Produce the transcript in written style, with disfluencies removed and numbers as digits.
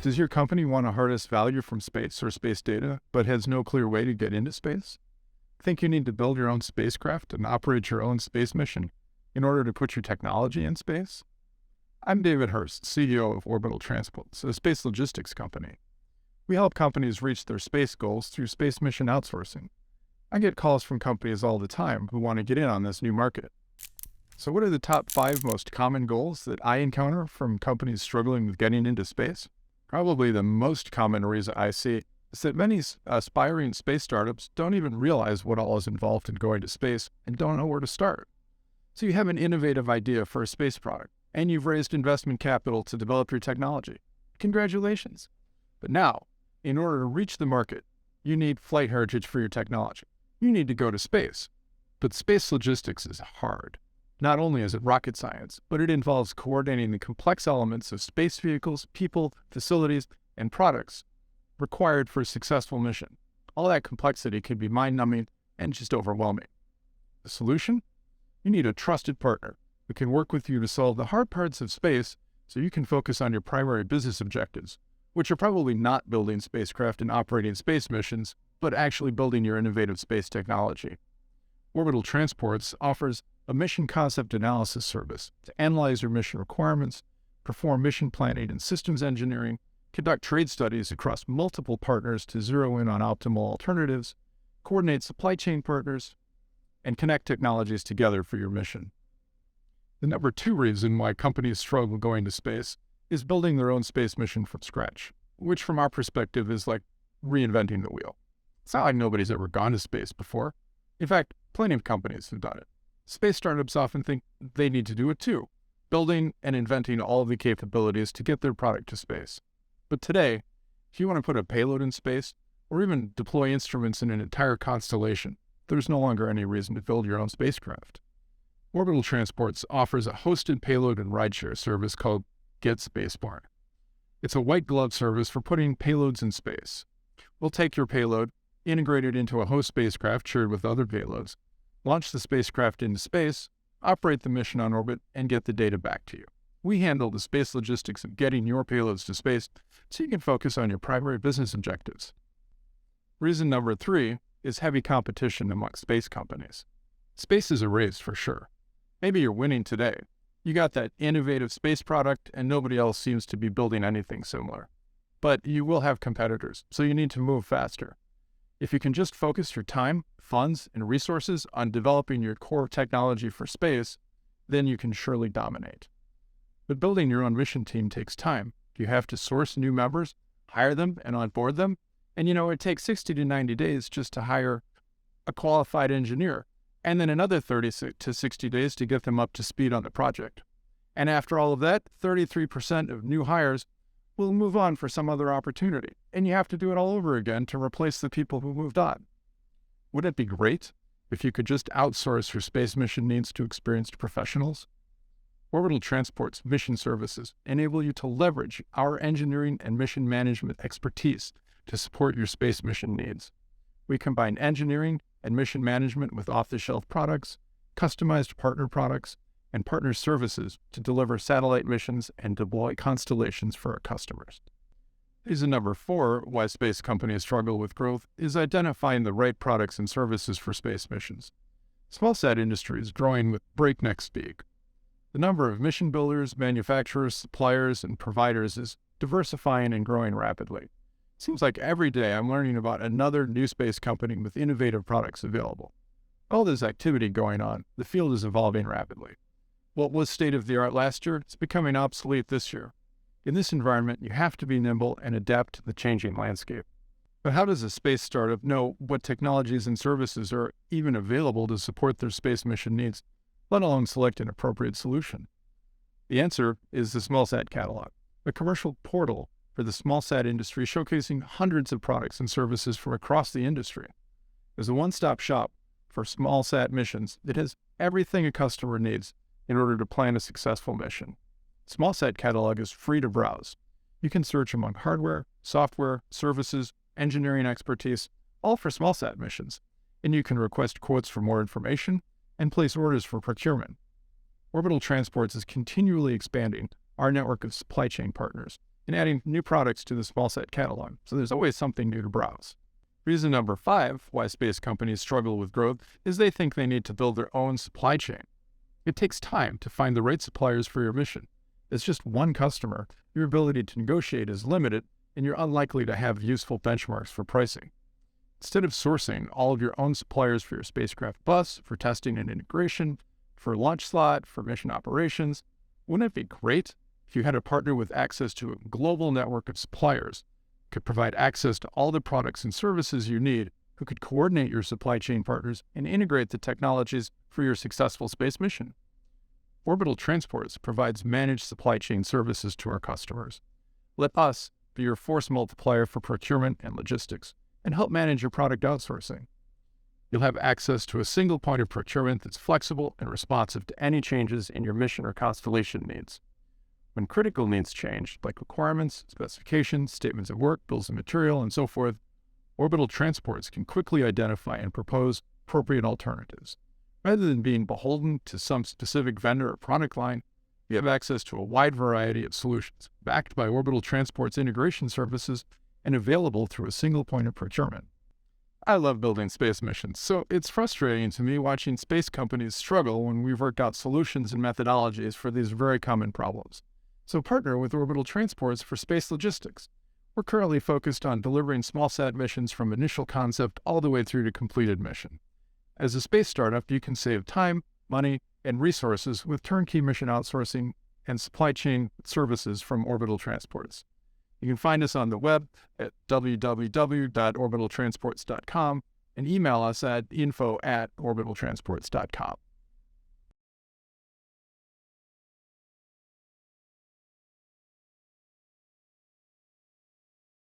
Does your company want to harness value from space or space data, but has no clear way to get into space? Think you need to build your own spacecraft and operate your own space mission in order to put your technology in space? I'm David Hurst, CEO of Orbital Transports, a space logistics company. We help companies reach their space goals through space mission outsourcing. I get calls from companies all the time who want to get in on this new market. So what are the top 5 most common goals that I encounter from companies struggling with getting into space? Probably the most common reason I see is that many aspiring space startups don't even realize what all is involved in going to space and don't know where to start. So you have an innovative idea for a space product, and you've raised investment capital to develop your technology. Congratulations. But now, in order to reach the market, you need flight heritage for your technology. You need to go to space. But space logistics is hard. Not only is it rocket science, but it involves coordinating the complex elements of space vehicles, people, facilities, and products required for a successful mission. All that complexity can be mind-numbing and just overwhelming. The solution? You need a trusted partner who can work with you to solve the hard parts of space so you can focus on your primary business objectives, which are probably not building spacecraft and operating space missions, but actually building your innovative space technology. Orbital Transports offers a mission concept analysis service to analyze your mission requirements, perform mission planning and systems engineering, conduct trade studies across multiple partners to zero in on optimal alternatives, coordinate supply chain partners, and connect technologies together for your mission. The number 2 reason why companies struggle going to space is building their own space mission from scratch, which from our perspective is like reinventing the wheel. It's not like nobody's ever gone to space before. In fact, plenty of companies have done it. Space startups often think they need to do it too, building and inventing all of the capabilities to get their product to space. But today, if you want to put a payload in space, or even deploy instruments in an entire constellation, there's no longer any reason to build your own spacecraft. Orbital Transports offers a hosted payload and rideshare service called Get Spaceborne. It's a white glove service for putting payloads in space. We'll take your payload, integrate it into a host spacecraft shared with other payloads, launch the spacecraft into space, operate the mission on orbit, and get the data back to you. We handle the space logistics of getting your payloads to space so you can focus on your primary business objectives. Reason number 3 is heavy competition among space companies. Space is a race for sure. Maybe you're winning today. You got that innovative space product and nobody else seems to be building anything similar. But you will have competitors, so you need to move faster. If you can just focus your time, funds, and resources on developing your core technology for space, then you can surely dominate. But building your own mission team takes time. You have to source new members, hire them, and onboard them. And it takes 60 to 90 days just to hire a qualified engineer, and then another 30 to 60 days to get them up to speed on the project. And after all of that, 33% of new hires will move on for some other opportunity, and you have to do it all over again to replace the people who moved on. Wouldn't it be great if you could just outsource your space mission needs to experienced professionals? Orbital Transport's mission services enable you to leverage our engineering and mission management expertise to support your space mission needs. We combine engineering and mission management with off-the-shelf products, customized partner products, and partner services to deliver satellite missions and deploy constellations for our customers. Reason number 4 why space companies struggle with growth is identifying the right products and services for space missions. Small-sat industry is growing with breakneck speed. The number of mission builders, manufacturers, suppliers, and providers is diversifying and growing rapidly. It seems like every day I'm learning about another new space company with innovative products available. All this activity going on, the field is evolving rapidly. What was state-of-the-art last year is becoming obsolete this year. In this environment, you have to be nimble and adapt to the changing landscape. But how does a space startup know what technologies and services are even available to support their space mission needs, let alone select an appropriate solution? The answer is the SmallSat Catalog, a commercial portal for the small-sat industry showcasing hundreds of products and services from across the industry. As a one-stop shop for small-sat missions, it has everything a customer needs in order to plan a successful mission. SmallSat Catalog is free to browse. You can search among hardware, software, services, engineering expertise, all for small-sat missions, and you can request quotes for more information and place orders for procurement. Orbital Transports is continually expanding our network of supply chain partners and adding new products to the smallsat catalog, so there's always something new to browse. Reason number 5 why space companies struggle with growth is they think they need to build their own supply chain. It takes time to find the right suppliers for your mission. As just one customer, your ability to negotiate is limited, and you're unlikely to have useful benchmarks for pricing. Instead of sourcing all of your own suppliers for your spacecraft bus, for testing and integration, for launch slot, for mission operations, wouldn't it be great if you had a partner with access to a global network of suppliers, could provide access to all the products and services you need, who could coordinate your supply chain partners and integrate the technologies for your successful space mission? Orbital Transports provides managed supply chain services to our customers. Let us be your force multiplier for procurement and logistics, and help manage your product outsourcing. You'll have access to a single point of procurement that's flexible and responsive to any changes in your mission or constellation needs. When critical needs change, like requirements, specifications, statements of work, bills of material, and so forth, Orbital Transports can quickly identify and propose appropriate alternatives. Rather than being beholden to some specific vendor or product line, you have access to a wide variety of solutions, backed by Orbital Transport's integration services and available through a single point of procurement. I love building space missions, so it's frustrating to me watching space companies struggle when we've worked out solutions and methodologies for these very common problems. So partner with Orbital Transports for space logistics. We're currently focused on delivering smallsat missions from initial concept all the way through to completed mission. As a space startup, you can save time, money, and resources with turnkey mission outsourcing and supply chain services from Orbital Transports. You can find us on the web at www.orbitaltransports.com and email us at info@orbitaltransports.com.